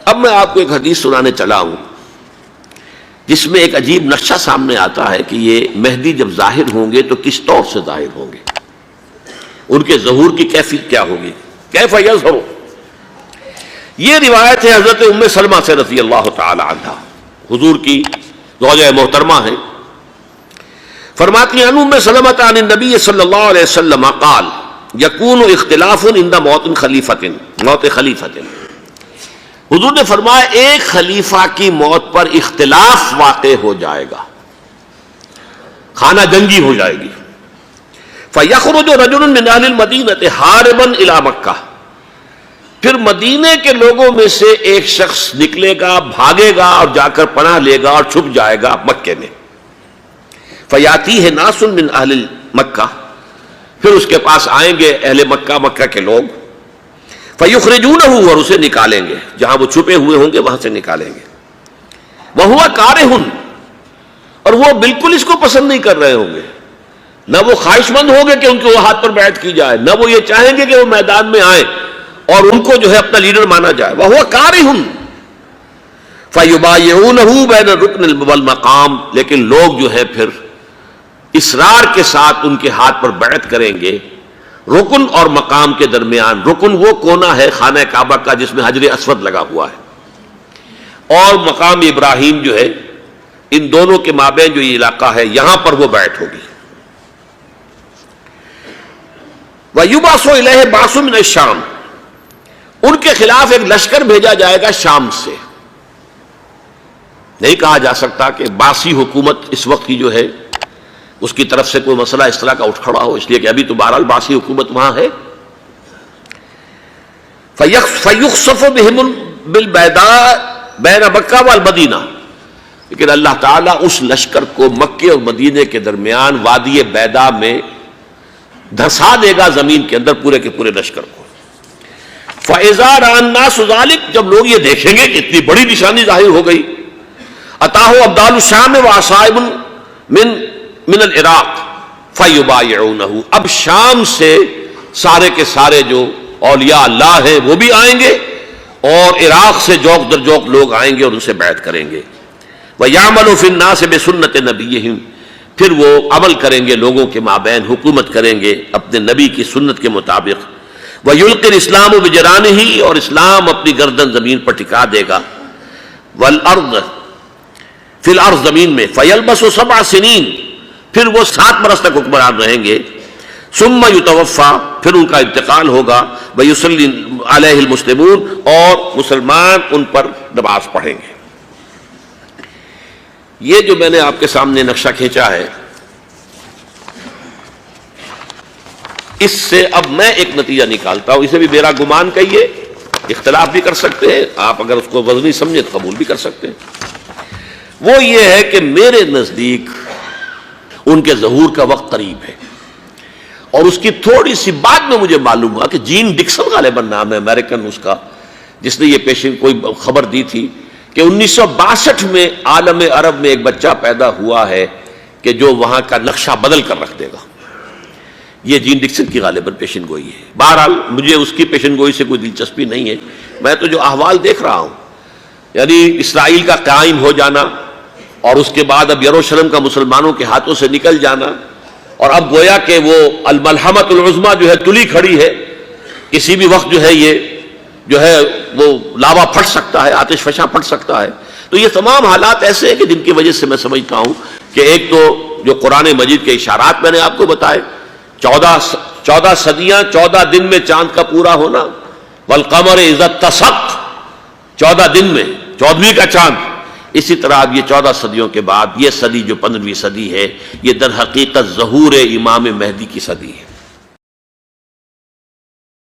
اب میں آپ کو ایک حدیث سنانے چلا ہوں جس میں ایک عجیب نقشہ سامنے آتا ہے کہ یہ مہدی جب ظاہر ہوں گے تو کس طور سے ظاہر ہوں گے، ان کے ظہور کی کیفیت کیا ہوگی، کیف یظہر۔ یہ روایت ہے حضرت ام سلمہ سے رضی اللہ تعالی عنہا، حضور کی زوجہ محترمہ ہیں، فرماتی ہیں ام سلمہ عن النبی صلی اللہ علیہ وسلم قال یکون اختلاف عند موت خلیفۃ، موت خلیفۃ، حضور نے فرمایا ایک خلیفہ کی موت پر اختلاف واقع ہو جائے گا، خانہ جنگی ہو جائے گی۔ فَيَخْرُجُ رَجُلٌ مِّنْ أَهْلِ الْمَدِينَةِ حَارِبًا إِلَىٰ مَكَّةَ، پھر مدینے کے لوگوں میں سے ایک شخص نکلے گا، بھاگے گا اور جا کر پناہ لے گا اور چھپ جائے گا مکے میں۔ فَيَأْتِيهِ نَاسٌ مِّنْ أَهْلِ مَكَّةِ، پھر اس کے پاس آئیں گے اہل مکہ، مکہ کے لوگ، فَيُخْرِجُونَهُ، اور اسے نکالیں گے، جہاں وہ چھپے ہوئے ہوں گے وہاں سے نکالیں گے۔ وَهُوَ كَارِهٌ، اور وہ بالکل اس کو پسند نہیں کر رہے ہوں گے، نہ وہ خواہش مند ہوں گے کہ ان کے وہ ہاتھ پر بیعت کی جائے، نہ وہ یہ چاہیں گے کہ وہ میدان میں آئیں اور ان کو جو ہے اپنا لیڈر مانا جائے۔ وَهُوَ كَارِهٌ فَيُبَايِعُونَهُ بَيْنَ الرُّكْنِ وَالْمَقَامِ، لیکن لوگ جو ہے پھر اصرار کے ساتھ ان کے ہاتھ پر بیعت کریں گے رکن اور مقام کے درمیان۔ رکن وہ کونا ہے خانہ کعبہ کا جس میں حجر اسود لگا ہوا ہے، اور مقام ابراہیم جو ہے، ان دونوں کے مابین جو یہ علاقہ ہے یہاں پر وہ بیعت ہوگی۔ وَيُبْعَثُ إِلَيْهِ بَعْثٌ مِّنَ الشَّامِ، ان کے خلاف ایک لشکر بھیجا جائے گا شام سے۔ نہیں کہا جا سکتا کہ باسی حکومت اس وقت کی جو ہے اس کی طرف سے کوئی مسئلہ اس طرح کا اٹھ کھڑا ہو، اس لیے کہ ابھی تو بہرحال باسی حکومت وہاں ہے۔ فَيُخْسَفُ بِهِمُ بِالْبَيْضَاءِ بَيْنَ مَكَّةَ وَالْمَدِينَةِ، لیکن اللہ تعالیٰ اس لشکر کو مکے اور مدینے کے درمیان وادی بیضاء میں دھسا دے گا، زمین کے اندر پورے کے پورے لشکر کو۔ فَإِذَا رَأَى النَّاسُ ذَلِكَ، جب لوگ یہ دیکھیں گے کہ اتنی بڑی نشانی ظاہر ہو گئی، أَتَاهُ أَبْدَالُ الشَّامِ وَعَصَائِبٌ من العراق فَيُبَايِعُونَهُ، اب شام سے سارے کے سارے جو اولیاء اللہ ہیں وہ بھی آئیں گے، اور عراق سے جوک در جوک لوگ آئیں گے اور ان سے بیعت کریں گے۔ وَيَعْمَلُ فِي النَّاسِ بِسُنَّةِ نَبِيِّهِمْ، پھر وہ عمل کریں گے لوگوں کے مابین، حکومت کریں گے اپنے نبی کی سنت کے مطابق۔ وَيُلْقِي الْإِسْلَامُ بِجَرَانِهِ، اور اسلام اپنی گردن زمین پر ٹکا دے گا۔ وَالْأَرْض فِي الْأَرْض، زمین میں۔ فَيَلْبَسُ 7 سنین، پھر وہ 7 برس تک حکمران رہیں گے۔ ثُمَّ يُتَوَفَّى، پھر ان کا انتقال ہوگا۔ وَيُصَلِّي عَلَيْهِ الْمُسْلِمُونَ، اور مسلمان ان پر نماز پڑھیں گے۔ یہ جو میں نے آپ کے سامنے نقشہ کھینچا ہے، اس سے اب میں ایک نتیجہ نکالتا ہوں، اسے بھی میرا گمان کہیے، اختلاف بھی کر سکتے ہیں، آپ اگر اس کو وزنی سمجھے تو قبول بھی کر سکتے ہیں۔ وہ یہ ہے کہ میرے نزدیک ان کے ظہور کا وقت قریب ہے، اور اس کی تھوڑی سی بعد میں مجھے معلوم ہوا کہ جین ڈکسن غالباً نام ہے امریکن اس کا، جس نے یہ پیشن کوئی خبر دی تھی کہ 1962 میں عالم عرب میں ایک بچہ پیدا ہوا ہے کہ جو وہاں کا نقشہ بدل کر رکھ دے گا۔ یہ جین ڈکسن کی غالباً پیشن گوئی ہے۔ بہرحال مجھے اس کی پیشن گوئی سے کوئی دلچسپی نہیں ہے، میں تو جو احوال دیکھ رہا ہوں، یعنی اسرائیل کا قائم ہو جانا، اور اس کے بعد اب یروشلم کا مسلمانوں کے ہاتھوں سے نکل جانا، اور اب گویا کہ وہ الملحمۃ العظمیٰ جو ہے تلی کھڑی ہے، کسی بھی وقت جو ہے یہ جو ہے وہ لاوا پھٹ سکتا ہے، آتش فشاں پھٹ سکتا ہے۔ تو یہ تمام حالات ایسے ہیں کہ جن کی وجہ سے میں سمجھتا ہوں کہ ایک تو جو قرآن مجید کے اشارات میں نے آپ کو بتائے، 14 صدیاں، 14 دن میں چاند کا پورا ہونا، والقمر اذا اتسق، 14 دن میں 14ویں کا چاند۔ اسی طرح اب یہ 14 صدیوں کے بعد یہ صدی جو 15ویں صدی ہے، یہ در حقیقت ظہور امام مہدی کی صدی ہے۔